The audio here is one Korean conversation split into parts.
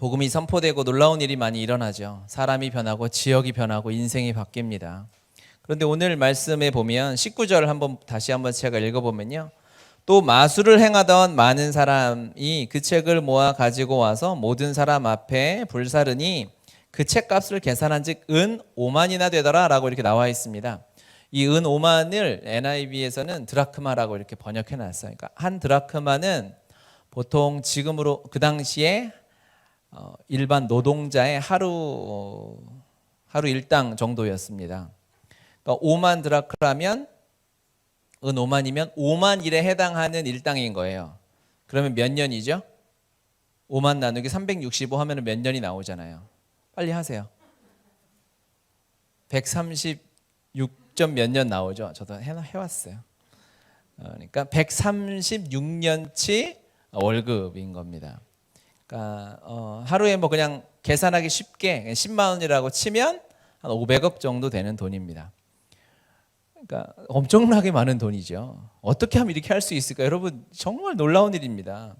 복음이 선포되고 놀라운 일이 많이 일어나죠. 사람이 변하고 지역이 변하고 인생이 바뀝니다. 그런데 오늘 말씀에 보면 19절 다시 한번 제가 읽어보면요. 또 마술을 행하던 많은 사람이 그 책을 모아 가지고 와서 모든 사람 앞에 불사르니 그 책값을 계산한 즉 은 5만이나 되더라 라고 이렇게 나와 있습니다. 이 은 5만을 NIV에서는 드라크마라고 이렇게 번역해 놨어요. 그러니까 한 드라크마는 보통 지금으로 그 당시에 일반 노동자의 하루 일당 정도였습니다. 그러니까 5만 드라크라면 은 5만이면 5만 일에 해당하는 일당인 거예요. 그러면 몇 년이죠? 5만 나누기 365 하면 몇 년이 나오잖아요. 빨리 하세요. 136점 몇 년 나오죠. 저도 해왔어요. 그러니까 136년치 월급인 겁니다. 그러니까 하루에 뭐 그냥 계산하기 쉽게 10만 원이라고 치면 한 500억 정도 되는 돈입니다. 그러니까 엄청나게 많은 돈이죠. 어떻게 하면 이렇게 할 수 있을까? 여러분 정말 놀라운 일입니다.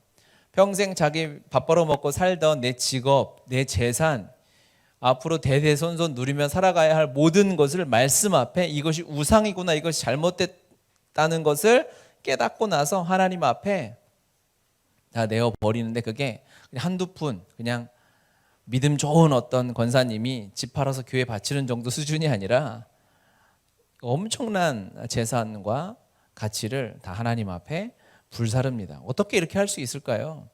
평생 자기 밥 벌어먹고 살던 내 직업, 내 재산, 앞으로 대대손손 누리며 살아가야 할 모든 것을 말씀 앞에 이것이 우상이구나, 이것이 잘못됐다는 것을 깨닫고 나서 하나님 앞에 다 내어버리는데 그게 한두 푼 그냥 믿음 좋은 어떤 권사님이 집 팔아서 교회 바치는 정도 수준이 아니라 엄청난 재산과 가치를 다 하나님 앞에 불사릅니다. 어떻게 이렇게 할 수 있을까요?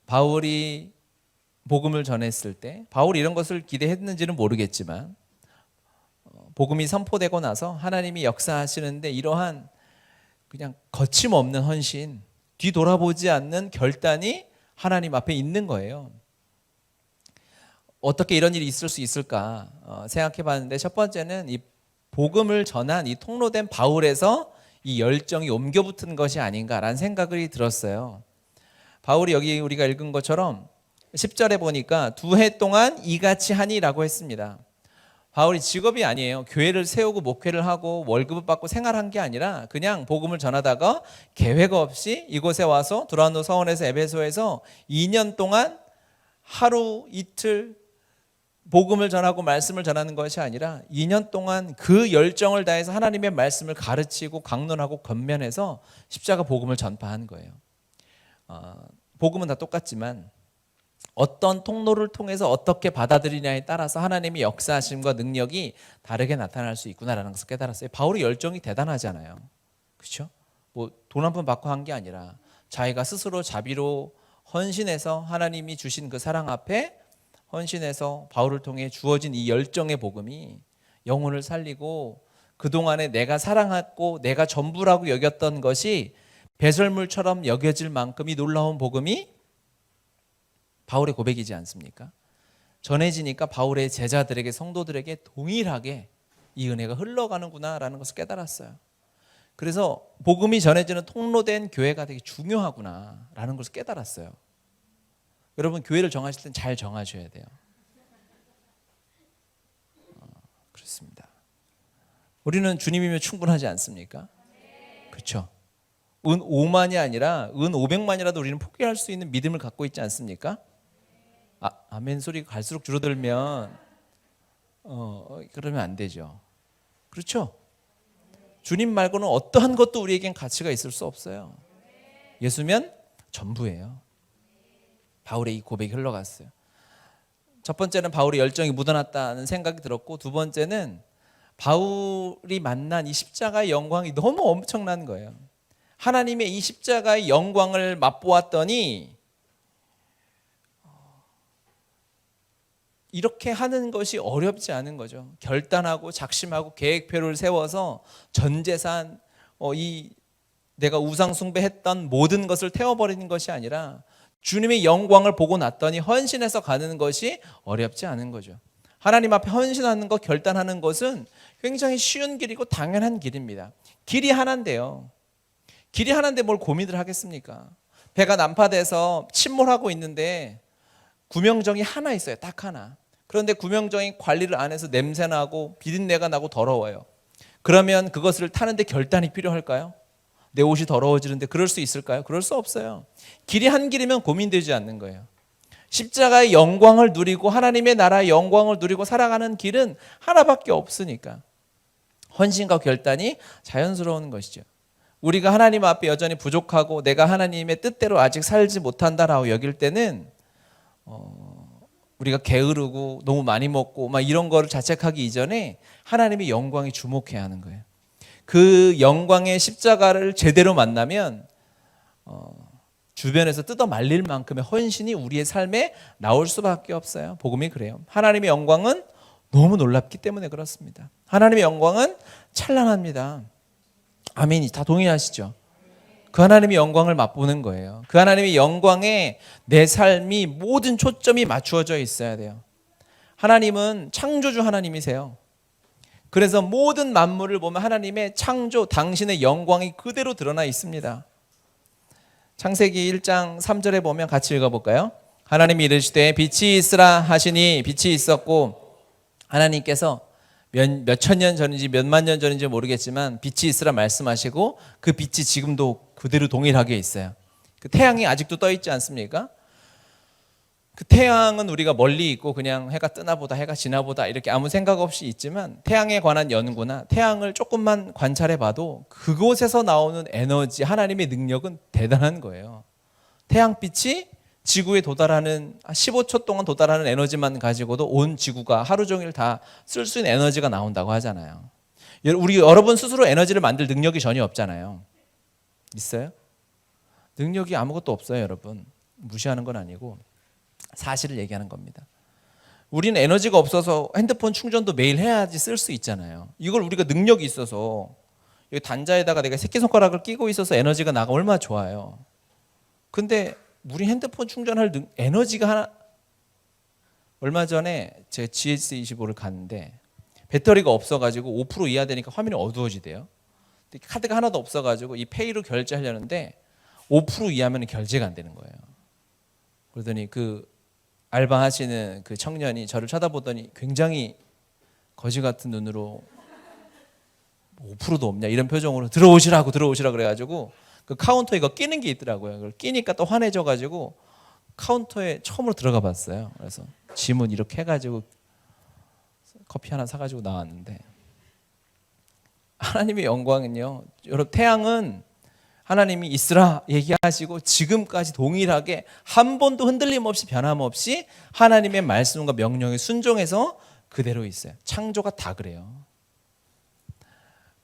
바울이 복음을 전했을 때 바울이 이런 것을 기대했는지는 모르겠지만 복음이 선포되고 나서 하나님이 역사하시는데 이러한 그냥 거침없는 헌신, 뒤돌아보지 않는 결단이 하나님 앞에 있는 거예요. 어떻게 이런 일이 있을 수 있을까 생각해 봤는데 첫 번째는 이 복음을 전한 이 통로된 바울에서 이 열정이 옮겨 붙은 것이 아닌가라는 생각이 들었어요. 바울이 여기 우리가 읽은 것처럼 10절에 보니까 2해 동안 이같이 하니라고 했습니다. 바울이 직업이 아니에요. 교회를 세우고 목회를 하고 월급을 받고 생활한 게 아니라 그냥 복음을 전하다가 계획 없이 이곳에 와서 두란노 서원에서 에베소에서 2년 동안 하루 이틀 복음을 전하고 말씀을 전하는 것이 아니라 2년 동안 그 열정을 다해서 하나님의 말씀을 가르치고 강론하고 권면해서 십자가 복음을 전파한 거예요. 복음은 다 똑같지만 어떤 통로를 통해서 어떻게 받아들이냐에 따라서 하나님의 역사하심과 능력이 다르게 나타날 수 있구나라는 것을 깨달았어요. 바울의 열정이 대단하잖아요. 그렇죠? 뭐 돈 한 푼 받고 한 게 아니라 자기가 스스로 자비로 헌신해서 하나님이 주신 그 사랑 앞에 헌신해서 바울을 통해 주어진 이 열정의 복음이 영혼을 살리고 그동안에 내가 사랑했고 내가 전부라고 여겼던 것이 배설물처럼 여겨질 만큼 이 놀라운 복음이 바울의 고백이지 않습니까? 전해지니까 바울의 제자들에게 성도들에게 동일하게 이 은혜가 흘러가는구나라는 것을 깨달았어요. 그래서 복음이 전해지는 통로된 교회가 되게 중요하구나라는 것을 깨달았어요. 여러분 교회를 정하실 땐 잘 정하셔야 돼요. 그렇습니다. 우리는 주님이면 충분하지 않습니까? 그렇죠. 은 5만이 아니라 은 500만이라도 우리는 포기할 수 있는 믿음을 갖고 있지 않습니까? 아멘 소리가 갈수록 줄어들면 그러면 안 되죠. 그렇죠? 주님 말고는 어떠한 것도 우리에겐 가치가 있을 수 없어요. 예수면 전부예요. 바울의 이 고백이 흘러갔어요. 첫 번째는 바울의 열정이 묻어났다는 생각이 들었고 두 번째는 바울이 만난 이 십자가의 영광이 너무 엄청난 거예요. 하나님의 이 십자가의 영광을 맛보았더니 이렇게 하는 것이 어렵지 않은 거죠. 결단하고 작심하고 계획표를 세워서 전 재산 내가 우상 숭배했던 모든 것을 태워버리는 것이 아니라 주님의 영광을 보고 났더니 헌신해서 가는 것이 어렵지 않은 거죠. 하나님 앞에 헌신하는 것, 결단하는 것은 굉장히 쉬운 길이고 당연한 길입니다. 길이 하나인데요. 길이 하나인데 뭘 고민을 하겠습니까? 배가 난파돼서 침몰하고 있는데 구명정이 하나 있어요. 딱 하나. 그런데 구명정이 관리를 안 해서 냄새나고 비린내가 나고 더러워요. 그러면 그것을 타는데 결단이 필요할까요? 내 옷이 더러워지는데 그럴 수 있을까요? 그럴 수 없어요. 길이 한 길이면 고민되지 않는 거예요. 십자가의 영광을 누리고 하나님의 나라의 영광을 누리고 살아가는 길은 하나밖에 없으니까 헌신과 결단이 자연스러운 것이죠. 우리가 하나님 앞에 여전히 부족하고 내가 하나님의 뜻대로 아직 살지 못한다라고 여길 때는 우리가 게으르고 너무 많이 먹고 막 이런 거를 자책하기 이전에 하나님의 영광에 주목해야 하는 거예요. 그 영광의 십자가를 제대로 만나면 주변에서 뜯어 말릴 만큼의 헌신이 우리의 삶에 나올 수밖에 없어요. 복음이 그래요. 하나님의 영광은 너무 놀랍기 때문에 그렇습니다. 하나님의 영광은 찬란합니다. 아멘. 다 동의하시죠? 그 하나님의 영광을 맛보는 거예요. 그 하나님의 영광에 내 삶이 모든 초점이 맞추어져 있어야 돼요. 하나님은 창조주 하나님이세요. 그래서 모든 만물을 보면 하나님의 창조, 당신의 영광이 그대로 드러나 있습니다. 창세기 1장 3절에 보면 같이 읽어볼까요? 하나님이 이르시되 빛이 있으라 하시니 빛이 있었고, 하나님께서 몇 천 년 전인지 몇 만 년 전인지 모르겠지만 빛이 있으라 말씀하시고 그 빛이 지금도 그대로 동일하게 있어요. 그 태양이 아직도 떠 있지 않습니까? 그 태양은 우리가 멀리 있고 그냥 해가 뜨나 보다 해가 지나 보다 이렇게 아무 생각 없이 있지만 태양에 관한 연구나 태양을 조금만 관찰해 봐도 그곳에서 나오는 에너지, 하나님의 능력은 대단한 거예요. 태양빛이 지구에 도달하는 15초 동안 도달하는 에너지만 가지고도 온 지구가 하루 종일 다 쓸 수 있는 에너지가 나온다고 하잖아요. 우리 여러분 스스로 에너지를 만들 능력이 전혀 없잖아요. 있어요? 능력이 아무것도 없어요, 여러분. 무시하는 건 아니고 사실을 얘기하는 겁니다. 우리는 에너지가 없어서 핸드폰 충전도 매일 해야지 쓸 수 있잖아요. 이걸 우리가 능력이 있어서 여기 단자에다가 내가 새끼손가락을 끼고 있어서 에너지가 나가 얼마나 좋아요. 근데 우리 핸드폰 충전할 에너지가 하나. 얼마 전에 제가 GS25를 갔는데 배터리가 없어가지고 5% 이하 되니까 화면이 어두워지대요. 근데 카드가 하나도 없어가지고 이 페이로 결제하려는데 5% 이하면 결제가 안 되는 거예요. 그러더니 그 알바하시는 그 청년이 저를 쳐다보더니 굉장히 거지 같은 눈으로 5%도 없냐 이런 표정으로 들어오시라 그래가지고 그 카운터에 이거 끼는 게 있더라고요. 그걸 끼니까 또 화내져가지고 카운터에 처음으로 들어가 봤어요. 그래서 지문 이렇게 해가지고 커피 하나 사가지고 나왔는데, 하나님의 영광은요, 여러분 태양은 하나님이 있으라 얘기하시고 지금까지 동일하게 한 번도 흔들림 없이 변함없이 하나님의 말씀과 명령에 순종해서 그대로 있어요. 창조가 다 그래요.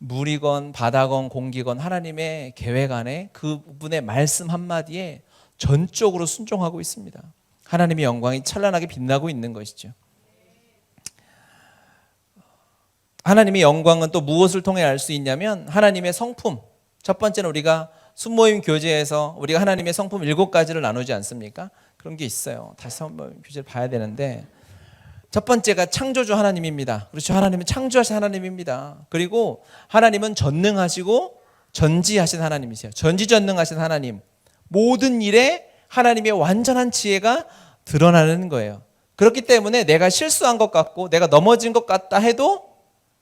물이건 바다건 공기건 하나님의 계획 안에 그분의 말씀 한마디에 전적으로 순종하고 있습니다. 하나님의 영광이 찬란하게 빛나고 있는 것이죠. 하나님의 영광은 또 무엇을 통해 알 수 있냐면 하나님의 성품. 첫 번째는 우리가 순모임 교제에서 우리가 하나님의 성품 7가지를 나누지 않습니까? 그런 게 있어요. 다시 한번 교제를 봐야 되는데, 첫 번째가 창조주 하나님입니다. 그렇죠. 하나님은 창조하신 하나님입니다. 그리고 하나님은 전능하시고 전지하신 하나님이세요. 전지전능하신 하나님. 모든 일에 하나님의 완전한 지혜가 드러나는 거예요. 그렇기 때문에 내가 실수한 것 같고 내가 넘어진 것 같다 해도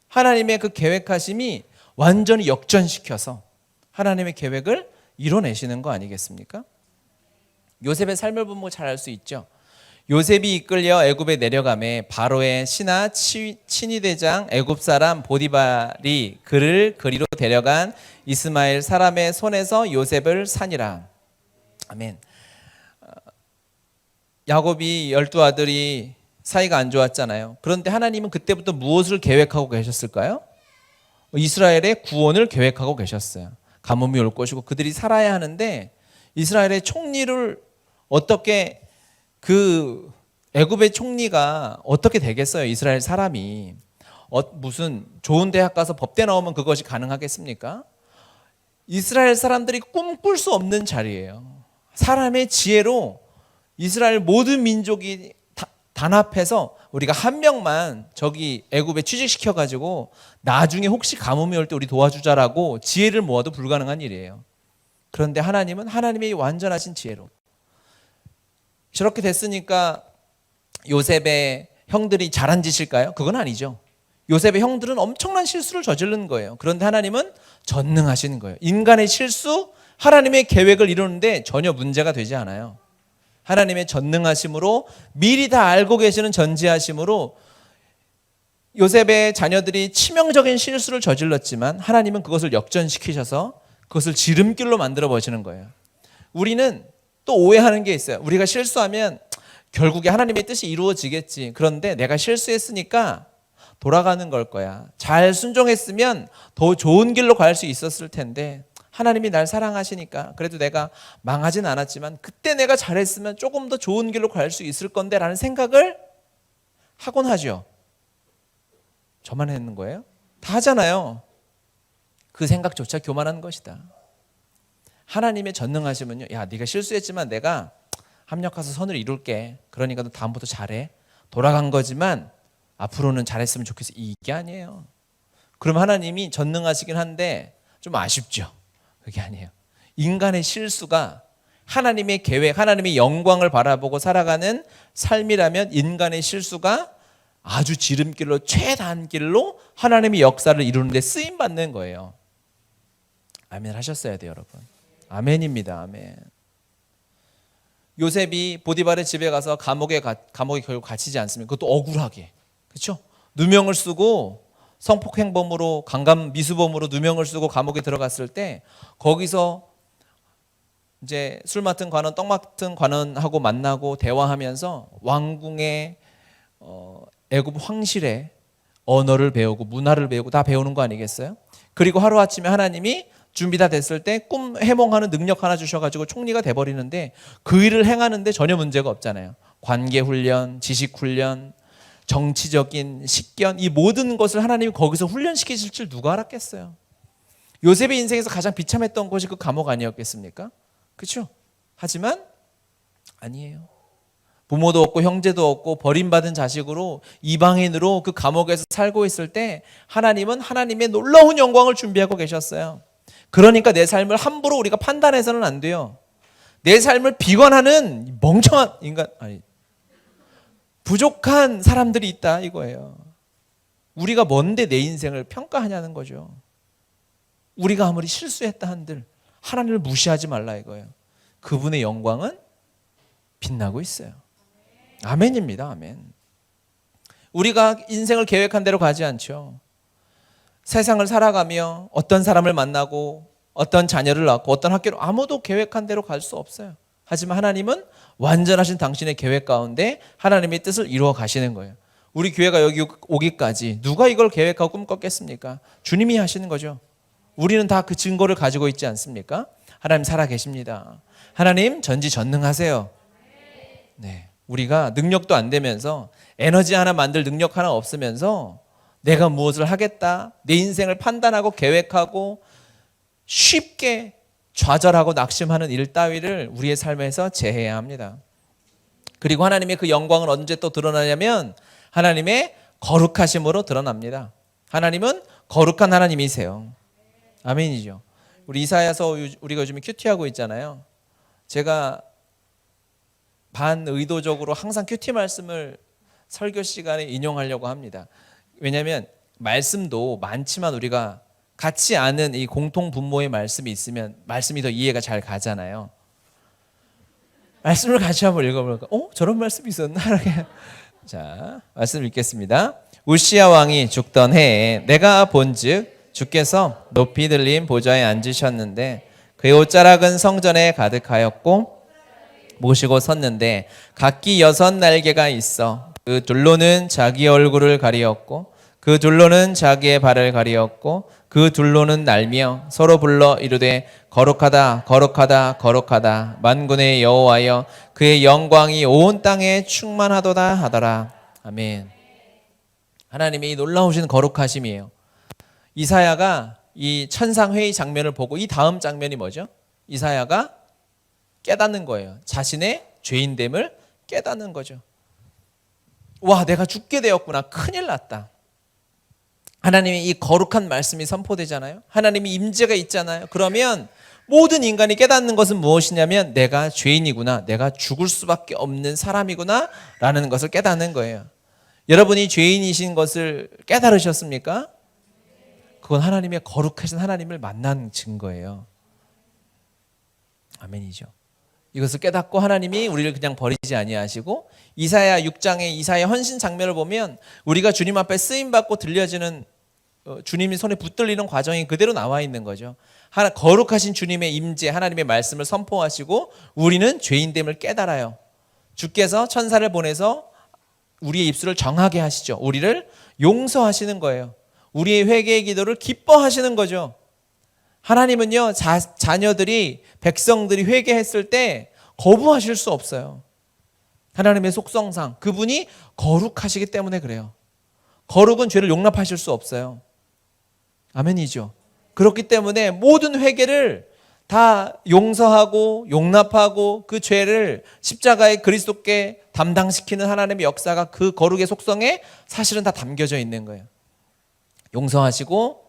하나님의 그 계획하심이 완전히 역전시켜서 하나님의 계획을 이뤄내시는 거 아니겠습니까? 요셉의 삶을 보면 잘 알 수 있죠. 요셉이 이끌려 애굽에 내려가매 바로의 신하 친위대장 애굽 사람 보디발이 그를 그리로 데려간 이스마엘 사람의 손에서 요셉을 산이라. 아멘. 야곱이 12아들이 사이가 안 좋았잖아요. 그런데 하나님은 그때부터 무엇을 계획하고 계셨을까요? 이스라엘의 구원을 계획하고 계셨어요. 가뭄이 올 것이고 그들이 살아야 하는데 이스라엘의 총리를 어떻게, 그 애굽의 총리가 어떻게 되겠어요? 이스라엘 사람이 무슨 좋은 대학 가서 법대 나오면 그것이 가능하겠습니까? 이스라엘 사람들이 꿈꿀 수 없는 자리예요. 사람의 지혜로 이스라엘 모든 민족이 단합해서 우리가 한 명만 저기 애굽에 취직시켜가지고 나중에 혹시 가뭄이 올 때 우리 도와주자라고 지혜를 모아도 불가능한 일이에요. 그런데 하나님은 하나님의 완전하신 지혜로 저렇게 됐으니까 요셉의 형들이 잘한 짓일까요? 그건 아니죠. 요셉의 형들은 엄청난 실수를 저지른 거예요. 그런데 하나님은 전능하신 거예요. 인간의 실수, 하나님의 계획을 이루는데 전혀 문제가 되지 않아요. 하나님의 전능하심으로 미리 다 알고 계시는 전지하심으로 요셉의 자녀들이 치명적인 실수를 저질렀지만 하나님은 그것을 역전시키셔서 그것을 지름길로 만들어 보시는 거예요. 우리는 또 오해하는 게 있어요. 우리가 실수하면 결국에 하나님의 뜻이 이루어지겠지. 그런데 내가 실수했으니까 돌아가는 걸 거야. 잘 순종했으면 더 좋은 길로 갈 수 있었을 텐데 하나님이 날 사랑하시니까 그래도 내가 망하진 않았지만 그때 내가 잘했으면 조금 더 좋은 길로 갈 수 있을 건데 라는 생각을 하곤 하죠. 저만 했는 거예요? 다 하잖아요. 그 생각조차 교만한 것이다. 하나님의 전능하시면요, 야 네가 실수했지만 내가 합력해서 선을 이룰게. 그러니까 너 다음부터 잘해. 돌아간 거지만 앞으로는 잘했으면 좋겠어. 이게 아니에요. 그럼 하나님이 전능하시긴 한데 좀 아쉽죠. 그게 아니에요. 인간의 실수가 하나님의 계획, 하나님의 영광을 바라보고 살아가는 삶이라면 인간의 실수가 아주 지름길로 최단길로 하나님의 역사를 이루는 데 쓰임받는 거예요. 아멘 하셨어야 돼요, 여러분. 아멘입니다. 아멘. 요셉이 보디발의 집에 가서 감옥에 결국 갇히지 않습니까? 그것도 억울하게. 그렇죠? 누명을 쓰고 성폭행범으로 강간 미수범으로 누명을 쓰고 감옥에 들어갔을 때 거기서 이제 술 맡은 관원, 떡 맡은 관원하고 만나고 대화하면서 왕궁의 애굽 황실의 언어를 배우고 문화를 배우고 다 배우는 거 아니겠어요? 그리고 하루아침에 하나님이 준비 다 됐을 때 꿈 해몽하는 능력 하나 주셔가지고 총리가 돼버리는데 그 일을 행하는데 전혀 문제가 없잖아요. 관계 훈련, 지식 훈련, 정치적인 식견, 이 모든 것을 하나님이 거기서 훈련시키실 줄 누가 알았겠어요? 요셉의 인생에서 가장 비참했던 것이 그 감옥 아니었겠습니까? 그렇죠? 하지만 아니에요. 부모도 없고 형제도 없고 버림받은 자식으로 이방인으로 그 감옥에서 살고 있을 때 하나님은 하나님의 놀라운 영광을 준비하고 계셨어요. 그러니까 내 삶을 함부로 우리가 판단해서는 안 돼요. 내 삶을 비관하는 멍청한 인간, 부족한 사람들이 있다 이거예요. 우리가 뭔데 내 인생을 평가하냐는 거죠. 우리가 아무리 실수했다 한들 하나님을 무시하지 말라 이거예요. 그분의 영광은 빛나고 있어요. 아멘입니다. 아멘. 우리가 인생을 계획한 대로 가지 않죠. 세상을 살아가며 어떤 사람을 만나고 어떤 자녀를 낳고 어떤 학교로 아무도 계획한 대로 갈 수 없어요. 하지만 하나님은 완전하신 당신의 계획 가운데 하나님의 뜻을 이루어 가시는 거예요. 우리 교회가 여기 오기까지 누가 이걸 계획하고 꿈꿨겠습니까? 주님이 하시는 거죠. 우리는 다 그 증거를 가지고 있지 않습니까? 하나님 살아 계십니다. 하나님 전지전능하세요. 네, 우리가 능력도 안 되면서 에너지 하나 만들 능력 하나 없으면서 내가 무엇을 하겠다, 내 인생을 판단하고 계획하고 쉽게 좌절하고 낙심하는 일 따위를 우리의 삶에서 제해야 합니다. 그리고 하나님의 그 영광은 언제 또 드러나냐면 하나님의 거룩하심으로 드러납니다. 하나님은 거룩한 하나님이세요. 아멘이죠. 우리 이사야서 우리가 요즘에 큐티하고 있잖아요. 제가 반의도적으로 항상 큐티 말씀을 설교 시간에 인용하려고 합니다. 왜냐하면 말씀도 많지만 우리가 같이 아는 이 공통 분모의 말씀이 있으면 말씀이 더 이해가 잘 가잖아요. 말씀을 같이 한번 읽어볼까? 저런 말씀이 있었나? 자, 말씀 읽겠습니다. 우시야 왕이 죽던 해에 내가 본즉 주께서 높이 들린 보좌에 앉으셨는데 그의 옷자락은 성전에 가득하였고 모시고 섰는데 각기 6날개가 있어 그 둘로는 자기 얼굴을 가리었고 그 둘로는 자기의 발을 가리었고 그 둘로는 날며 서로 불러 이르되 거룩하다 거룩하다 거룩하다 만군의 여호와여 그의 영광이 온 땅에 충만하도다 하더라. 아멘. 하나님의 이 놀라우신 거룩하심이에요. 이사야가 이 천상회의 장면을 보고 이 다음 장면이 뭐죠? 이사야가 깨닫는 거예요. 자신의 죄인됨을 깨닫는 거죠. 와, 내가 죽게 되었구나. 큰일 났다. 하나님의 이 거룩한 말씀이 선포되잖아요. 하나님의 임재가 있잖아요. 그러면 모든 인간이 깨닫는 것은 무엇이냐면 내가 죄인이구나. 내가 죽을 수밖에 없는 사람이구나 라는 것을 깨닫는 거예요. 여러분이 죄인이신 것을 깨달으셨습니까? 그건 하나님의 거룩하신 하나님을 만난 증거예요. 아멘이죠. 이것을 깨닫고 하나님이 우리를 그냥 버리지 아니하시고, 이사야 6장의 이사야 헌신 장면을 보면 우리가 주님 앞에 쓰임받고 들려지는 주님이 손에 붙들리는 과정이 그대로 나와 있는 거죠. 거룩하신 주님의 임재, 하나님의 말씀을 선포하시고 우리는 죄인됨을 깨달아요. 주께서 천사를 보내서 우리의 입술을 정하게 하시죠. 우리를 용서하시는 거예요. 우리의 회개의 기도를 기뻐하시는 거죠. 하나님은요, 자녀들이, 백성들이 회개했을 때 거부하실 수 없어요. 하나님의 속성상 그분이 거룩하시기 때문에 그래요. 거룩은 죄를 용납하실 수 없어요. 아멘이죠. 그렇기 때문에 모든 회개를 다 용서하고 용납하고 그 죄를 십자가의 그리스도께 담당시키는 하나님의 역사가 그 거룩의 속성에 사실은 다 담겨져 있는 거예요. 용서하시고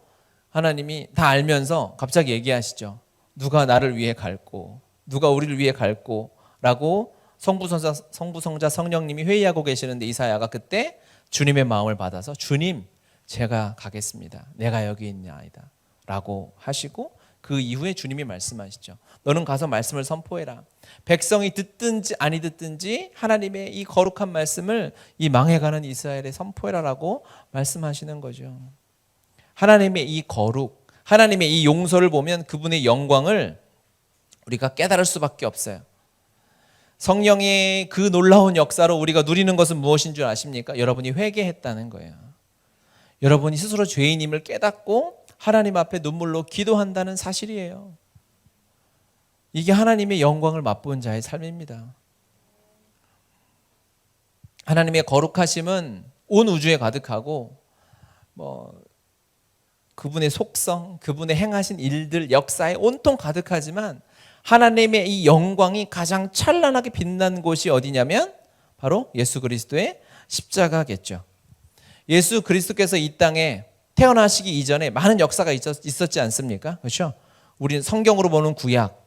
하나님이 다 알면서 갑자기 얘기하시죠. 누가 나를 위해 갈고, 누가 우리를 위해 갈고 라고 성부성자 성령님이 회의하고 계시는데, 이사야가 그때 주님의 마음을 받아서 주님, 제가 가겠습니다. 내가 여기 있나이다 라고 하시고, 그 이후에 주님이 말씀하시죠. 너는 가서 말씀을 선포해라. 백성이 듣든지 아니 듣든지 하나님의 이 거룩한 말씀을 이 망해가는 이스라엘에 선포해라 라고 말씀하시는 거죠. 하나님의 이 거룩, 하나님의 이 용서를 보면 그분의 영광을 우리가 깨달을 수밖에 없어요. 성령의 그 놀라운 역사로 우리가 누리는 것은 무엇인 줄 아십니까? 여러분이 회개했다는 거예요. 여러분이 스스로 죄인임을 깨닫고 하나님 앞에 눈물로 기도한다는 사실이에요. 이게 하나님의 영광을 맛본 자의 삶입니다. 하나님의 거룩하심은 온 우주에 가득하고, 그분의 속성, 그분의 행하신 일들, 역사에 온통 가득하지만 하나님의 이 영광이 가장 찬란하게 빛난 곳이 어디냐면 바로 예수 그리스도의 십자가겠죠. 예수 그리스도께서 이 땅에 태어나시기 이전에 많은 역사가 있었지 않습니까? 그렇죠? 우리는 성경으로 보는 구약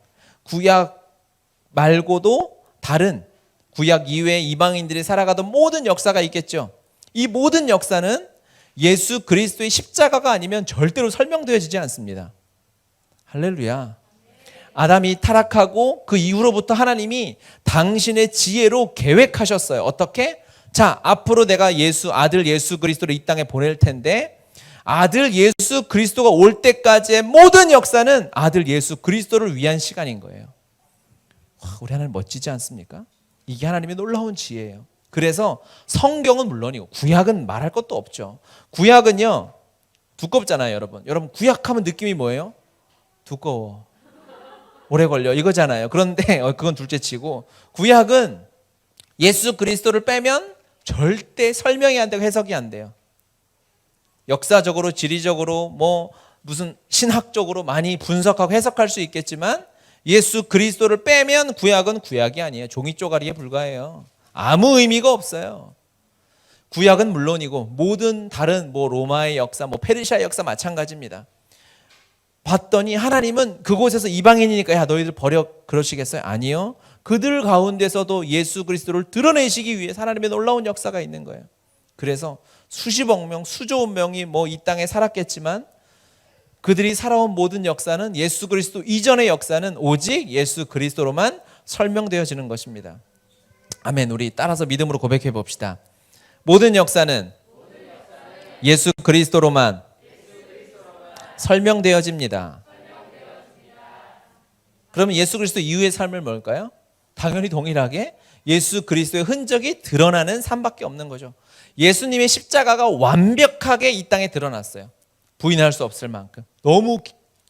말고도 다른 구약 이외의 이방인들이 살아가던 모든 역사가 있겠죠. 이 모든 역사는 예수 그리스도의 십자가가 아니면 절대로 설명되어지지 않습니다. 할렐루야. 아담이 타락하고 그 이후로부터 하나님이 당신의 지혜로 계획하셨어요. 어떻게? 자, 앞으로 내가 아들 예수 그리스도를 이 땅에 보낼 텐데, 아들 예수 그리스도가 올 때까지의 모든 역사는 아들 예수 그리스도를 위한 시간인 거예요. 우리 하나님 멋지지 않습니까? 이게 하나님의 놀라운 지혜예요. 그래서 성경은 물론이고 구약은 말할 것도 없죠. 구약은요 두껍잖아요. 여러분 구약하면 느낌이 뭐예요? 두꺼워, 오래 걸려, 이거잖아요. 그런데 그건 둘째치고, 구약은 예수 그리스도를 빼면 절대 설명이 안 되고 해석이 안 돼요. 역사적으로, 지리적으로, 무슨 신학적으로 많이 분석하고 해석할 수 있겠지만 예수 그리스도를 빼면 구약은 구약이 아니에요. 종이 쪼가리에 불과해요. 아무 의미가 없어요. 구약은 물론이고 모든 다른 로마의 역사, 페르시아의 역사 마찬가지입니다. 봤더니 하나님은 그곳에서 이방인이니까 야 너희들 버려 그러시겠어요? 아니요. 그들 가운데서도 예수 그리스도를 드러내시기 위해 하나님의 놀라운 역사가 있는 거예요. 그래서 수십억 명, 수조억 명이 이 땅에 살았겠지만 그들이 살아온 모든 역사는 예수 그리스도 이전의 역사는 오직 예수 그리스도로만 설명되어지는 것입니다. 아멘. 우리 따라서 믿음으로 고백해 봅시다. 모든 역사는 예수 그리스도로만 설명되어집니다. 그러면 예수 그리스도 이후의 삶을 뭘까요? 당연히 동일하게 예수 그리스도의 흔적이 드러나는 삶밖에 없는 거죠. 예수님의 십자가가 완벽하게 이 땅에 드러났어요. 부인할 수 없을 만큼 너무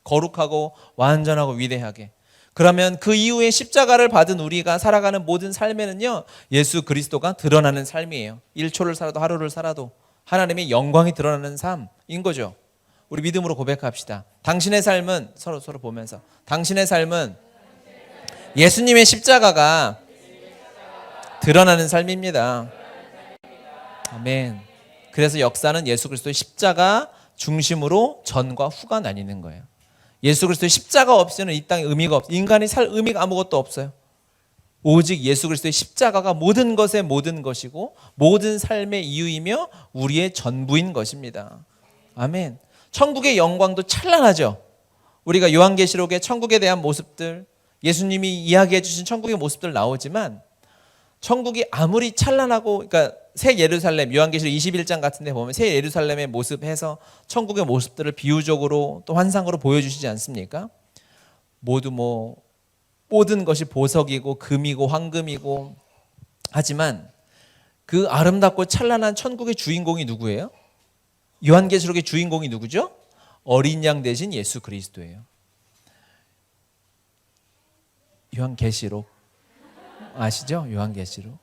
거룩하고 완전하고 위대하게. 그러면 그 이후에 십자가를 받은 우리가 살아가는 모든 삶에는요 예수 그리스도가 드러나는 삶이에요. 1초를 살아도 하루를 살아도 하나님의 영광이 드러나는 삶인 거죠. 우리 믿음으로 고백합시다. 당신의 삶은, 서로 보면서, 당신의 삶은 예수님의 십자가가 드러나는 삶입니다. 아멘. 그래서 역사는 예수 그리스도의 십자가 중심으로 전과 후가 나뉘는 거예요. 예수 그리스도의 십자가 없이는 이 땅에 의미가 없어요. 인간이 살 의미가 아무것도 없어요. 오직 예수 그리스도의 십자가가 모든 것의 모든 것이고 모든 삶의 이유이며 우리의 전부인 것입니다. 아멘. 천국의 영광도 찬란하죠. 우리가 요한계시록에 천국에 대한 모습들, 예수님이 이야기해 주신 천국의 모습들 나오지만 천국이 아무리 찬란하고, 그러니까 새 예루살렘, 요한계시록 21장 같은 데 보면 새 예루살렘의 모습해서 천국의 모습들을 비유적으로 또 환상으로 보여주시지 않습니까? 모두 모든 것이 보석이고 금이고 황금이고 하지만 그 아름답고 찬란한 천국의 주인공이 누구예요? 요한계시록의 주인공이 누구죠? 어린 양 대신 예수 그리스도예요. 요한계시록 아시죠? 요한계시록.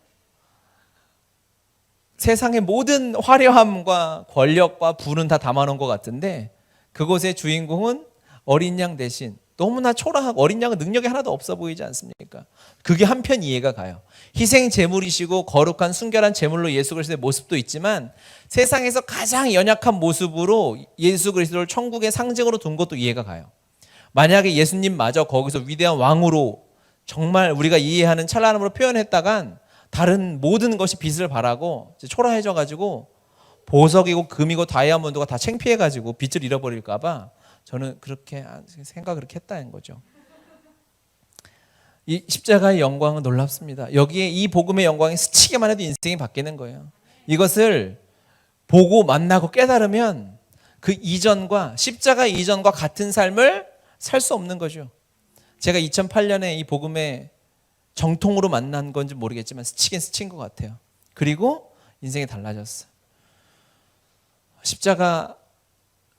세상의 모든 화려함과 권력과 부는 다 담아놓은 것 같은데 그곳의 주인공은 어린 양 대신, 너무나 초라하고 어린 양은 능력이 하나도 없어 보이지 않습니까? 그게 한편 이해가 가요. 희생 제물이시고 거룩한 순결한 제물로 예수 그리스도의 모습도 있지만 세상에서 가장 연약한 모습으로 예수 그리스도를 천국의 상징으로 둔 것도 이해가 가요. 만약에 예수님마저 거기서 위대한 왕으로 정말 우리가 이해하는 찬란함으로 표현했다간 다른 모든 것이 빛을 발하고 초라해져 가지고 보석이고 금이고 다이아몬드가 다 창피해 가지고 빛을 잃어버릴까 봐 저는 그렇게 생각을 그렇게 했다는 거죠. 이 십자가의 영광은 놀랍습니다. 여기에 이 복음의 영광이 스치기만 해도 인생이 바뀌는 거예요. 이것을 보고 만나고 깨달으면 그 이전과 십자가 이전과 같은 삶을 살 수 없는 거죠. 제가 2008년에 이 복음의 정통으로 만난 건지 모르겠지만 스치긴 스친 것 같아요. 그리고 인생이 달라졌어요. 십자가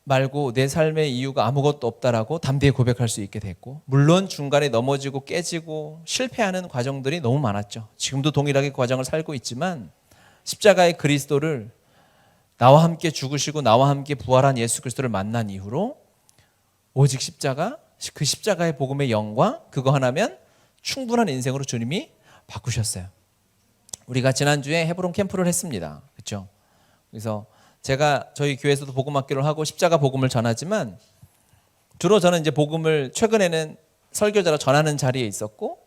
말고 내 삶의 이유가 아무것도 없다라고 담대히 고백할 수 있게 됐고, 물론 중간에 넘어지고 깨지고 실패하는 과정들이 너무 많았죠. 지금도 동일하게 그 과정을 살고 있지만 십자가의 그리스도를, 나와 함께 죽으시고 나와 함께 부활한 예수 그리스도를 만난 이후로 오직 십자가, 그 십자가의 복음의 영광, 그거 하나면 충분한 인생으로 주님이 바꾸셨어요. 우리가 지난주에 헤브론 캠프를 했습니다. 그렇죠? 그래서 제가 저희 교회에서도 복음학교를 하고 십자가 복음을 전하지만 주로 저는 이제 복음을 최근에는 설교자로 전하는 자리에 있었고,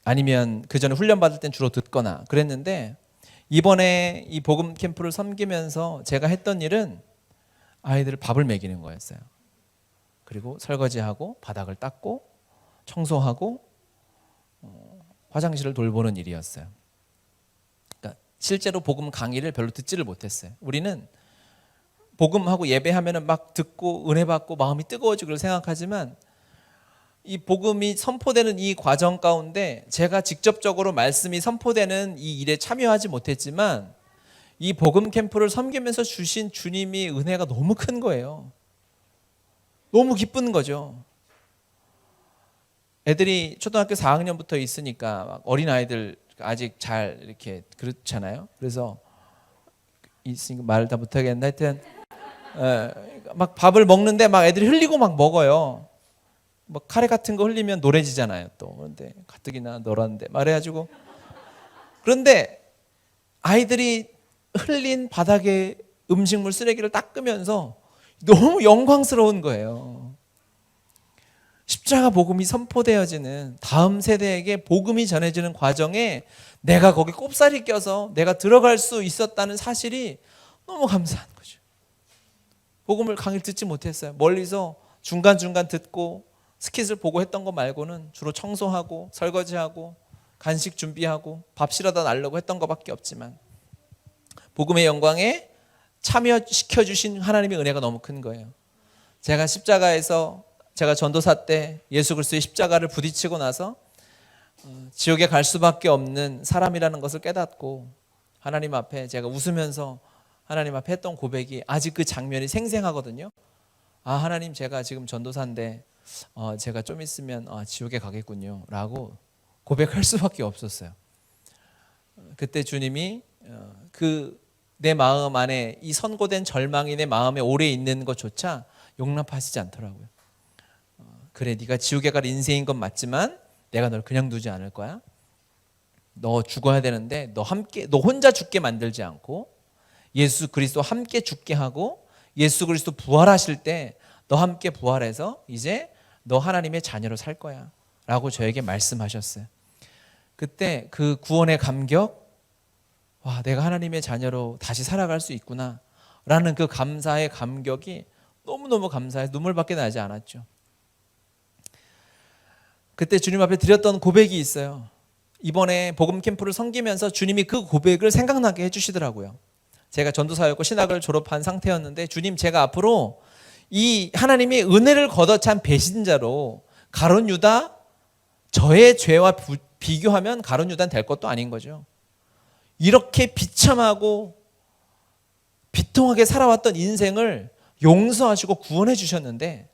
아니면 그 전에 훈련 받을 땐 주로 듣거나 그랬는데, 이번에 이 복음 캠프를 섬기면서 제가 했던 일은 아이들 밥을 먹이는 거였어요. 그리고 설거지하고 바닥을 닦고 청소하고 화장실을 돌보는 일이었어요. 그러니까 실제로 복음 강의를 별로 듣지를 못했어요. 우리는 복음하고 예배하면은 막 듣고 은혜 받고 마음이 뜨거워지고 생각하지만 이 복음이 선포되는 이 과정 가운데 제가 직접적으로 말씀이 선포되는 이 일에 참여하지 못했지만 이 복음 캠프를 섬기면서 주신 주님이 은혜가 너무 큰 거예요. 너무 기쁜 거죠. 애들이 초등학교 4학년부터 있으니까 어린아이들 아직 잘 이렇게 그렇잖아요. 그래서 있으니까 말을 다 못하겠는데 하여튼 막 밥을 먹는데 막 애들이 흘리고 막 먹어요. 뭐 카레 같은 거 흘리면 노래지잖아요. 또 그런데 가뜩이나 노란데 말해가지고, 그런데 아이들이 흘린 바닥에 음식물 쓰레기를 닦으면서 너무 영광스러운 거예요. 십자가 복음이 선포되어지는, 다음 세대에게 복음이 전해지는 과정에 내가 거기 꼽사리 껴서 내가 들어갈 수 있었다는 사실이 너무 감사한 거죠. 복음을 강의를 듣지 못했어요. 멀리서 중간중간 듣고 스킷을 보고 했던 거 말고는 주로 청소하고 설거지하고 간식 준비하고 밥 실어다 놔려고 했던 것밖에 없지만 복음의 영광에 참여시켜 주신 하나님의 은혜가 너무 큰 거예요. 제가 십자가에서, 제가 전도사 때 예수 그리스도의 십자가를 부딪히고 나서 지옥에 갈 수밖에 없는 사람이라는 것을 깨닫고 하나님 앞에 제가 웃으면서 하나님 앞에 했던 고백이 아직 그 장면이 생생하거든요. 아, 하나님, 제가 지금 전도사인데 제가 좀 있으면 지옥에 가겠군요 라고 고백할 수밖에 없었어요. 그때 주님이 내 마음 안에 이 선고된 절망이 내 마음에 오래 있는 것조차 용납하시지 않더라고요. 그래, 네가 지옥에 갈 인생인 건 맞지만 내가 널 그냥 두지 않을 거야. 너 죽어야 되는데 너 혼자 죽게 만들지 않고 예수 그리스도 함께 죽게 하고 예수 그리스도 부활하실 때 너 함께 부활해서 이제 너 하나님의 자녀로 살 거야. 라고 저에게 말씀하셨어요. 그때 그 구원의 감격, 와, 내가 하나님의 자녀로 다시 살아갈 수 있구나 라는 그 감사의 감격이 너무너무 감사해서 눈물밖에 나지 않았죠. 그때 주님 앞에 드렸던 고백이 있어요. 이번에 복음 캠프를 섬기면서 주님이 그 고백을 생각나게 해주시더라고요. 제가 전도사였고 신학을 졸업한 상태였는데, 주님, 제가 앞으로 이 하나님의 은혜를 걷어찬 배신자로 가룟 유다, 저의 죄와 비교하면 가룟 유다는 될 것도 아닌 거죠. 이렇게 비참하고 비통하게 살아왔던 인생을 용서하시고 구원해 주셨는데,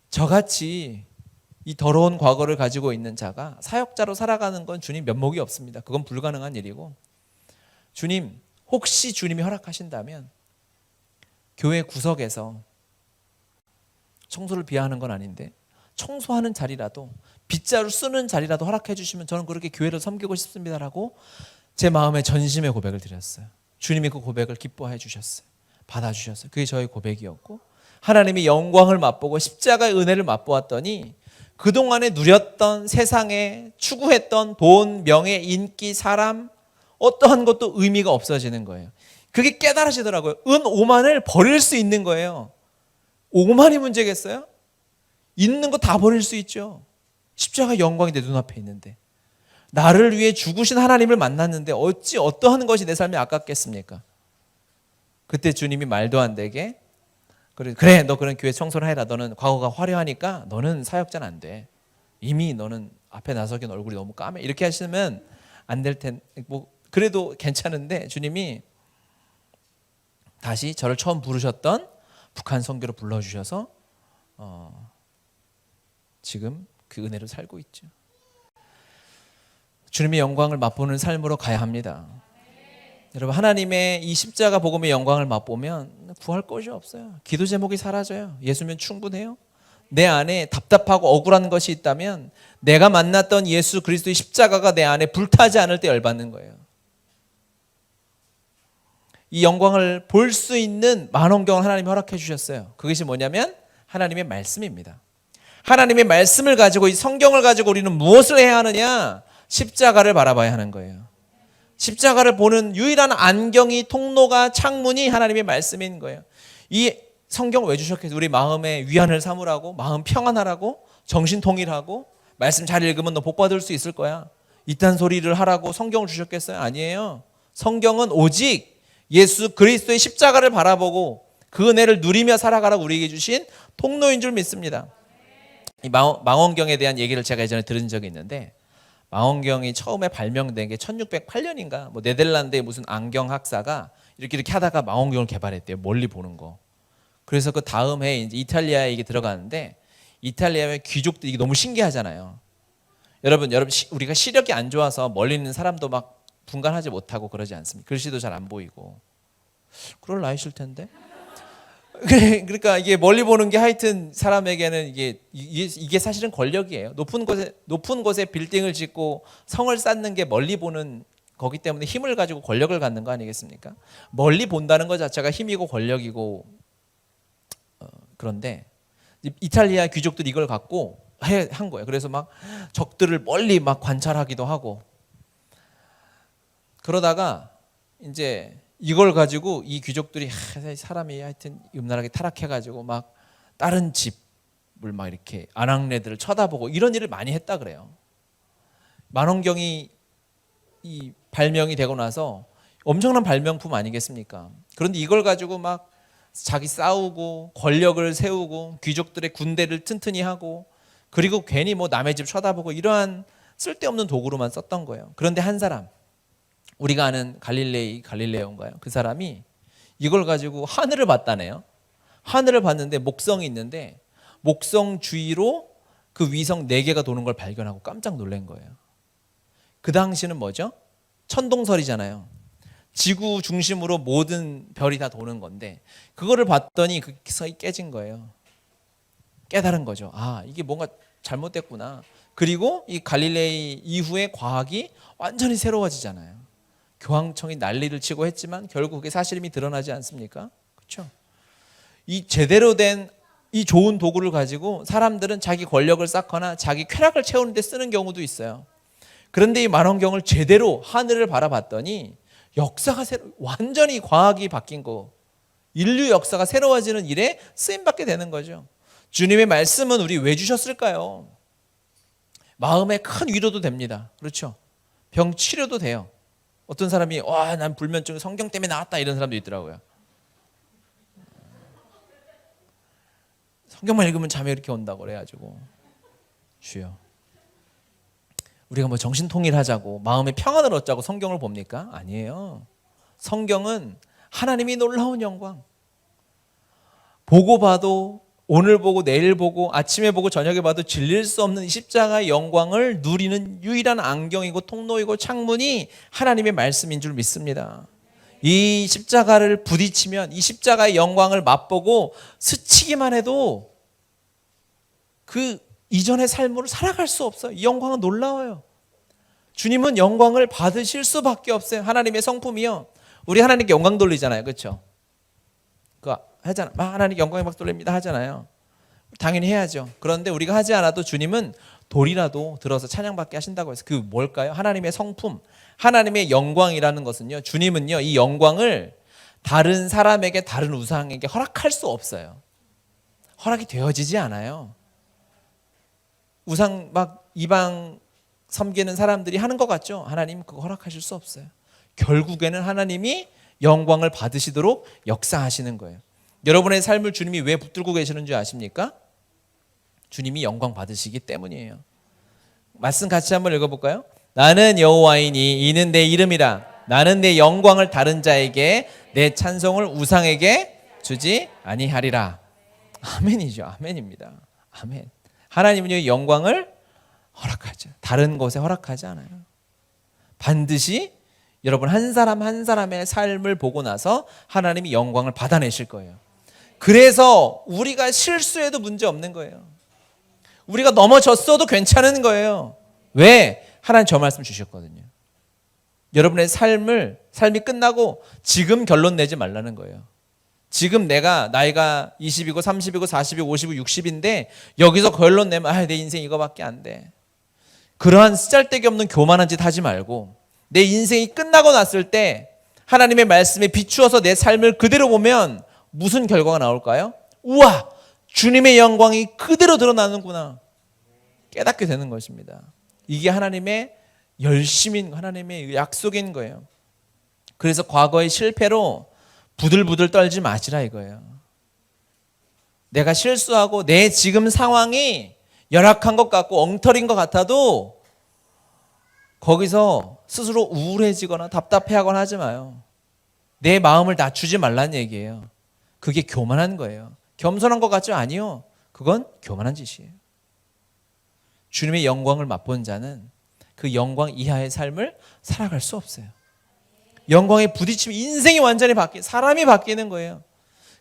저같이 이 더러운 과거를 가지고 있는 자가 사역자로 살아가는 건 주님 면목이 없습니다. 그건 불가능한 일이고, 주님, 혹시 주님이 허락하신다면 교회 구석에서 청소를 비하하는 건 아닌데 청소하는 자리라도, 빗자루 쓰는 자리라도 허락해 주시면 저는 그렇게 교회를 섬기고 싶습니다라고 제 마음에 전심의 고백을 드렸어요. 주님이 그 고백을 기뻐해 주셨어요. 받아주셨어요. 그게 저의 고백이었고, 하나님이 영광을 맛보고 십자가의 은혜를 맛보았더니 그동안에 누렸던 세상에 추구했던 돈, 명예, 인기, 사람, 어떠한 것도 의미가 없어지는 거예요. 그게 깨달아지더라고요. 은 5만을 버릴 수 있는 거예요. 5만이 문제겠어요? 있는 거 다 버릴 수 있죠. 십자가 영광이 내 눈앞에 있는데, 나를 위해 죽으신 하나님을 만났는데 어찌 어떠한 것이 내 삶에 아깝겠습니까? 그때 주님이 말도 안 되게, 그래, 너 그런 교회 청소를 해라. 너는 과거가 화려하니까 너는 사역자는 안 돼. 이미 너는 앞에 나서기엔 얼굴이 너무 까매. 이렇게 하시면 안 될 텐데, 뭐 그래도 괜찮은데, 주님이 다시 저를 처음 부르셨던 북한 선교로 불러주셔서 지금 그 은혜로 살고 있죠. 주님의 영광을 맛보는 삶으로 가야 합니다. 여러분, 하나님의 이 십자가 복음의 영광을 맛보면 구할 것이 없어요. 기도 제목이 사라져요. 예수면 충분해요. 내 안에 답답하고 억울한 것이 있다면 내가 만났던 예수 그리스도의 십자가가 내 안에 불타지 않을 때 열받는 거예요. 이 영광을 볼 수 있는 만원경을 하나님이 허락해 주셨어요. 그것이 뭐냐면 하나님의 말씀입니다. 하나님의 말씀을 가지고, 이 성경을 가지고 우리는 무엇을 해야 하느냐? 십자가를 바라봐야 하는 거예요. 십자가를 보는 유일한 안경이, 통로가, 창문이 하나님의 말씀인 거예요. 이 성경을 왜 주셨겠어요? 우리 마음에 위안을 삼으라고, 마음 평안하라고, 정신 통일하고, 말씀 잘 읽으면 너 복 받을 수 있을 거야, 이딴 소리를 하라고 성경을 주셨겠어요? 아니에요. 성경은 오직 예수 그리스도의 십자가를 바라보고 그 은혜를 누리며 살아가라고 우리에게 주신 통로인 줄 믿습니다. 이 망원경에 대한 얘기를 제가 예전에 들은 적이 있는데, 망원경이 처음에 발명된 게 1608년인가 뭐 네덜란드의 무슨 안경 학사가 이렇게 하다가 망원경을 개발했대요. 멀리 보는 거. 그래서 그 다음 해에 이제 이탈리아에 이게 들어가는데, 이탈리아의 귀족들이, 이게 너무 신기하잖아요. 여러분 우리가 시력이 안 좋아서 멀리 있는 사람도 막 분간하지 못하고 그러지 않습니까? 글씨도 잘 안 보이고. 그럴 나이실 텐데. 그러니까 이게 멀리 보는 게 하여튼 사람에게는 이게 사실은 권력이에요. 높은 곳에 빌딩을 짓고 성을 쌓는 게 멀리 보는 거기 때문에 힘을 가지고 권력을 갖는 거 아니겠습니까? 멀리 본다는 것 자체가 힘이고 권력이고. 그런데 이탈리아 귀족들이 이걸 갖고 한 거예요. 그래서 막 적들을 멀리 막 관찰하기도 하고. 그러다가 이제 이걸 가지고 이 귀족들이 사람이 하여튼 음란하게 타락해가지고 막 다른 집을 막 이렇게 아낙네들을 쳐다보고 이런 일을 많이 했다 그래요. 만원경이 이 발명이 되고 나서 엄청난 발명품 아니겠습니까? 그런데 이걸 가지고 막 자기 싸우고 권력을 세우고 귀족들의 군대를 튼튼히 하고, 그리고 괜히 뭐 남의 집 쳐다보고 이러한 쓸데없는 도구로만 썼던 거예요. 그런데 한 사람, 우리가 아는 갈릴레오인가요? 그 사람이 이걸 가지고 하늘을 봤다네요. 하늘을 봤는데 목성이 있는데 목성 주위로 그 위성 4개가 도는 걸 발견하고 깜짝 놀란 거예요. 그 당시는 뭐죠? 천동설이잖아요. 지구 중심으로 모든 별이 다 도는 건데, 그거를 봤더니 그 기석이 깨진 거예요. 깨달은 거죠. 아, 이게 뭔가 잘못됐구나. 그리고 이 갈릴레이 이후에 과학이 완전히 새로워지잖아요. 교황청이 난리를 치고 했지만 결국 그게 사실임이 드러나지 않습니까? 그렇죠? 이 제대로 된 이 좋은 도구를 가지고 사람들은 자기 권력을 쌓거나 자기 쾌락을 채우는 데 쓰는 경우도 있어요. 그런데 이 만원경을 제대로 하늘을 바라봤더니 역사가 완전히 과학이 바뀐 거, 인류 역사가 새로워지는 일에 쓰임받게 되는 거죠. 주님의 말씀은 우리 왜 주셨을까요? 마음에 큰 위로도 됩니다. 그렇죠? 병 치료도 돼요. 어떤 사람이 난 불면증 성경 때문에 나왔다 이런 사람도 있더라고요. 성경만 읽으면 잠이 이렇게 온다고 그래가지고 주여, 우리가 뭐 정신통일하자고 마음의 평안을 얻자고 성경을 봅니까? 아니에요. 성경은 하나님이 놀라운 영광, 보고 봐도 오늘 보고 내일 보고 아침에 보고 저녁에 봐도 질릴 수 없는 이 십자가의 영광을 누리는 유일한 안경이고 통로이고 창문이 하나님의 말씀인 줄 믿습니다. 이 십자가를 부딪히면 이 십자가의 영광을 맛보고 스치기만 해도 그 이전의 삶으로 살아갈 수 없어요. 이 영광은 놀라워요. 주님은 영광을 받으실 수밖에 없어요. 하나님의 성품이요. 우리 하나님께 영광 돌리잖아요. 그렇죠? 그거 하잖아. 하나님께 영광의 박 돌립니다 하잖아요. 당연히 해야죠. 그런데 우리가 하지 않아도 주님은 돌이라도 들어서 찬양받게 하신다고 해서 그 뭘까요? 하나님의 성품, 하나님의 영광이라는 것은요. 주님은요. 이 영광을 다른 사람에게 다른 우상에게 허락할 수 없어요. 허락이 되어지지 않아요. 우상 막 이방 섬기는 사람들이 하는 것 같죠? 하나님 그거 허락하실 수 없어요. 결국에는 하나님이 영광을 받으시도록 역사하시는 거예요. 여러분의 삶을 주님이 왜 붙들고 계시는 줄 아십니까? 주님이 영광 받으시기 때문이에요. 말씀 같이 한번 읽어볼까요? 나는 여호와이니 이는 내 이름이라. 나는 내 영광을 다른 자에게 내 찬송을 우상에게 주지 아니하리라. 아멘이죠. 아멘입니다. 아멘. 하나님은요 영광을 허락하죠. 다른 곳에 허락하지 않아요. 반드시 여러분 한 사람 한 사람의 삶을 보고 나서 하나님이 영광을 받아내실 거예요. 그래서 우리가 실수해도 문제 없는 거예요. 우리가 넘어졌어도 괜찮은 거예요. 왜? 하나님 저 말씀 주셨거든요. 여러분의 삶이 끝나고 지금 결론 내지 말라는 거예요. 지금 내가 나이가 20이고 30이고 40이고 50이고 60인데 여기서 결론 내면 내 인생 이거밖에 안 돼. 그러한 쓰잘데기 없는 교만한 짓 하지 말고 내 인생이 끝나고 났을 때 하나님의 말씀에 비추어서 내 삶을 그대로 보면 무슨 결과가 나올까요? 우와! 주님의 영광이 그대로 드러나는구나. 깨닫게 되는 것입니다. 이게 하나님의 열심인, 하나님의 약속인 거예요. 그래서 과거의 실패로 부들부들 떨지 마시라 이거예요. 내가 실수하고 내 지금 상황이 열악한 것 같고 엉터리인 것 같아도 거기서 스스로 우울해지거나 답답해하거나 하지 마요. 내 마음을 낮추지 말라는 얘기예요. 그게 교만한 거예요. 겸손한 것 같죠? 아니요. 그건 교만한 짓이에요. 주님의 영광을 맛본 자는 그 영광 이하의 삶을 살아갈 수 없어요. 영광에 부딪히면 인생이 완전히 사람이 바뀌는 거예요.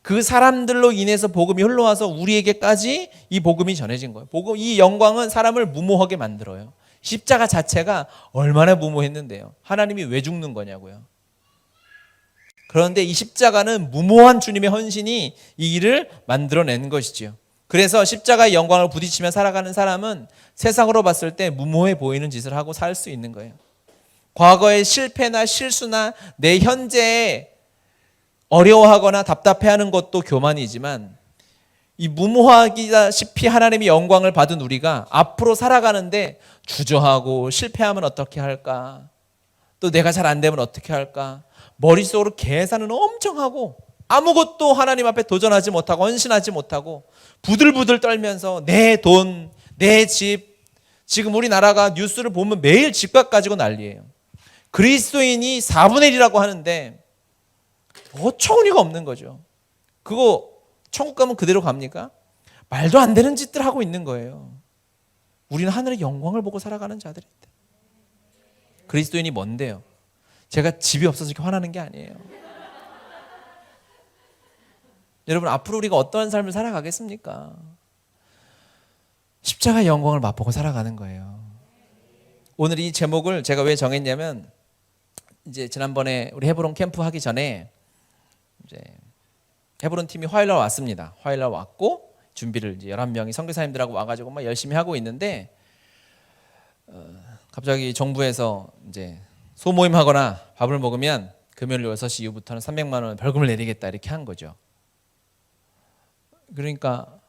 그 사람들로 인해서 복음이 흘러와서 우리에게까지 이 복음이 전해진 거예요. 이 영광은 사람을 무모하게 만들어요. 십자가 자체가 얼마나 무모했는데요. 하나님이 왜 죽는 거냐고요. 그런데 이 십자가는 무모한 주님의 헌신이 이 일을 만들어낸 것이지요. 그래서 십자가의 영광을 부딪히며 살아가는 사람은 세상으로 봤을 때 무모해 보이는 짓을 하고 살 수 있는 거예요. 과거의 실패나 실수나 내 현재에 어려워하거나 답답해하는 것도 교만이지만 이 무모하기다시피 하나님의 영광을 받은 우리가 앞으로 살아가는데 주저하고 실패하면 어떻게 할까? 또 내가 잘 안 되면 어떻게 할까? 머릿속으로 계산은 엄청 하고 아무것도 하나님 앞에 도전하지 못하고 헌신하지 못하고 부들부들 떨면서 내 돈, 내 집, 지금 우리나라가 뉴스를 보면 매일 집값 가지고 난리예요. 그리스도인이 4분의 1이라고 하는데 어처구니가 없는 거죠. 그거 천국 가면 그대로 갑니까? 말도 안 되는 짓들 하고 있는 거예요. 우리는 하늘의 영광을 보고 살아가는 자들인데. 그리스도인이 뭔데요? 제가 집이 없어서 이렇게 화나는 게 아니에요. 여러분 앞으로 우리가 어떠한 삶을 살아가겠습니까? 십자가의 영광을 맛보고 살아가는 거예요. 오늘 이 제목을 제가 왜 정했냐면 이제 지난번에 우리 헤브론 캠프 하기 전에 이제 헤브론 팀이 화요일 날 왔습니다. 화요일 날 왔고 준비를 이제 11명이 선교사님들하고 와가지고 막 열심히 하고 있는데 갑자기 정부에서 이제 소모임하거나 밥을 먹으면 금요일 6시 이후부터는 300만 원 벌금을 내리겠다 이렇게 한 거죠. 그러니까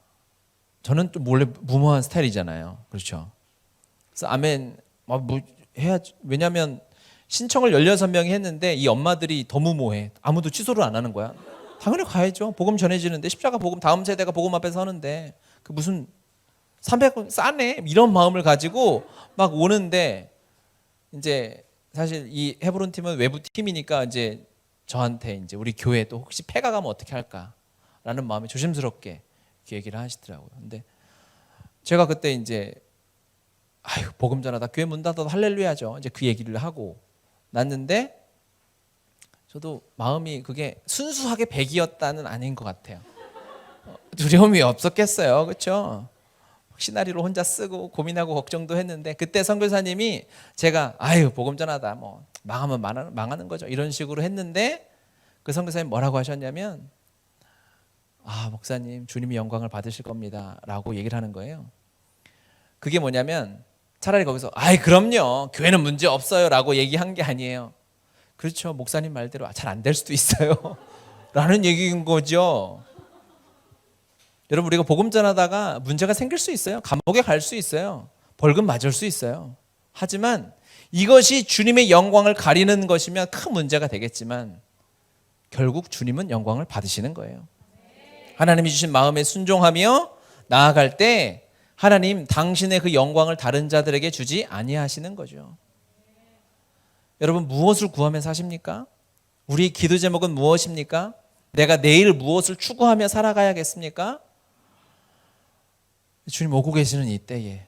저는 좀 원래 무모한 스타일이잖아요. 그렇죠. 그래서 아멘 뭐 해야지. 왜냐하면 신청을 16명이 했는데 이 엄마들이 더 무모해. 아무도 취소를 안 하는 거야. 당연히 가야죠. 복음 전해지는데 십자가 복음 다음 세대가 복음 앞에 서는데 그 무슨 300원 싸네 이런 마음을 가지고 막 오는데 이제 사실 이 헤브론 팀은 외부 팀이니까 이제 저한테 이제 우리 교회 또 혹시 폐가 가면 어떻게 할까라는 마음에 조심스럽게 이렇게 얘기를 하시더라고요. 근데 제가 그때 이제 아유 복음 전하다 교회 문 닫아도 할렐루야죠. 이제 그 얘기를 하고 났는데 저도 마음이 그게 순수하게 100이었다는 아닌 것 같아요. 두려움이 없었겠어요. 그렇죠? 시나리오를 혼자 쓰고 고민하고 걱정도 했는데 그때 선교사님이 제가 아유 복음 전하다 뭐 망하면 망하는 거죠. 이런 식으로 했는데 그 선교사님 뭐라고 하셨냐면 아 목사님 주님이 영광을 받으실 겁니다 라고 얘기를 하는 거예요. 그게 뭐냐면 차라리 거기서 아이 그럼요 교회는 문제 없어요 라고 얘기한 게 아니에요. 그렇죠 목사님 말대로 잘 안 될 수도 있어요 라는 얘기인 거죠. 여러분 우리가 복음 전하다가 문제가 생길 수 있어요. 감옥에 갈 수 있어요. 벌금 맞을 수 있어요. 하지만 이것이 주님의 영광을 가리는 것이면 큰 문제가 되겠지만 결국 주님은 영광을 받으시는 거예요. 하나님이 주신 마음에 순종하며 나아갈 때 하나님 당신의 그 영광을 다른 자들에게 주지 아니하시는 거죠. 여러분 무엇을 구하며 사십니까? 우리 기도 제목은 무엇입니까? 내가 내일 무엇을 추구하며 살아가야겠습니까? 주님 오고 계시는 이 때에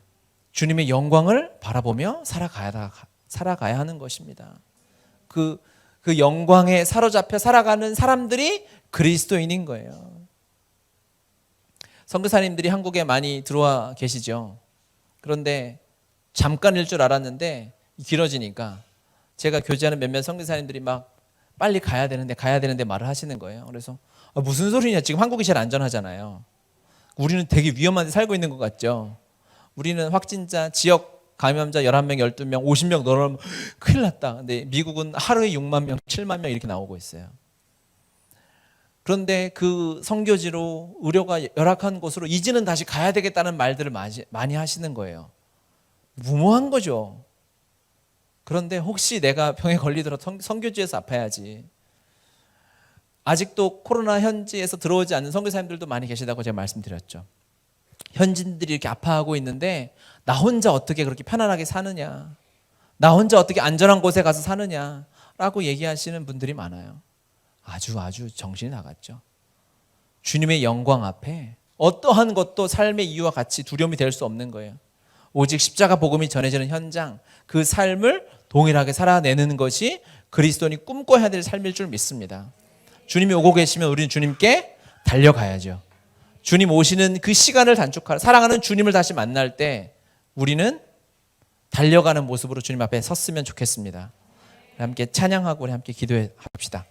주님의 영광을 바라보며 살아가야 하는 것입니다. 그 영광에 사로잡혀 살아가는 사람들이 그리스도인인 거예요. 선교사님들이 한국에 많이 들어와 계시죠. 그런데 잠깐일 줄 알았는데 길어지니까 제가 교제하는 몇몇 선교사님들이 막 빨리 가야 되는데 말을 하시는 거예요. 그래서 무슨 소리냐 지금 한국이 제일 안전하잖아요. 우리는 되게 위험한 데 살고 있는 것 같죠. 우리는 확진자 지역 감염자 11명, 12명, 50명 넘으면 큰일 났다. 근데 미국은 하루에 6만 명, 7만 명 이렇게 나오고 있어요. 그런데 그 선교지로 의료가 열악한 곳으로 이제는 다시 가야 되겠다는 말들을 많이 하시는 거예요. 무모한 거죠. 그런데 혹시 내가 병에 걸리더라도 선교지에서 아파야지. 아직도 코로나 현지에서 들어오지 않는 선교사님들도 많이 계시다고 제가 말씀드렸죠. 현지인들이 이렇게 아파하고 있는데 나 혼자 어떻게 그렇게 편안하게 사느냐, 나 혼자 어떻게 안전한 곳에 가서 사느냐라고 얘기하시는 분들이 많아요. 아주 정신이 나갔죠. 주님의 영광 앞에 어떠한 것도 삶의 이유와 같이 두려움이 될 수 없는 거예요. 오직 십자가 복음이 전해지는 현장, 그 삶을 동일하게 살아내는 것이 그리스도인이 꿈꿔야 될 삶일 줄 믿습니다. 주님이 오고 계시면 우리는 주님께 달려가야죠. 주님 오시는 그 시간을 단축하라. 사랑하는 주님을 다시 만날 때 우리는 달려가는 모습으로 주님 앞에 섰으면 좋겠습니다. 함께 찬양하고 우리 함께 기도합시다.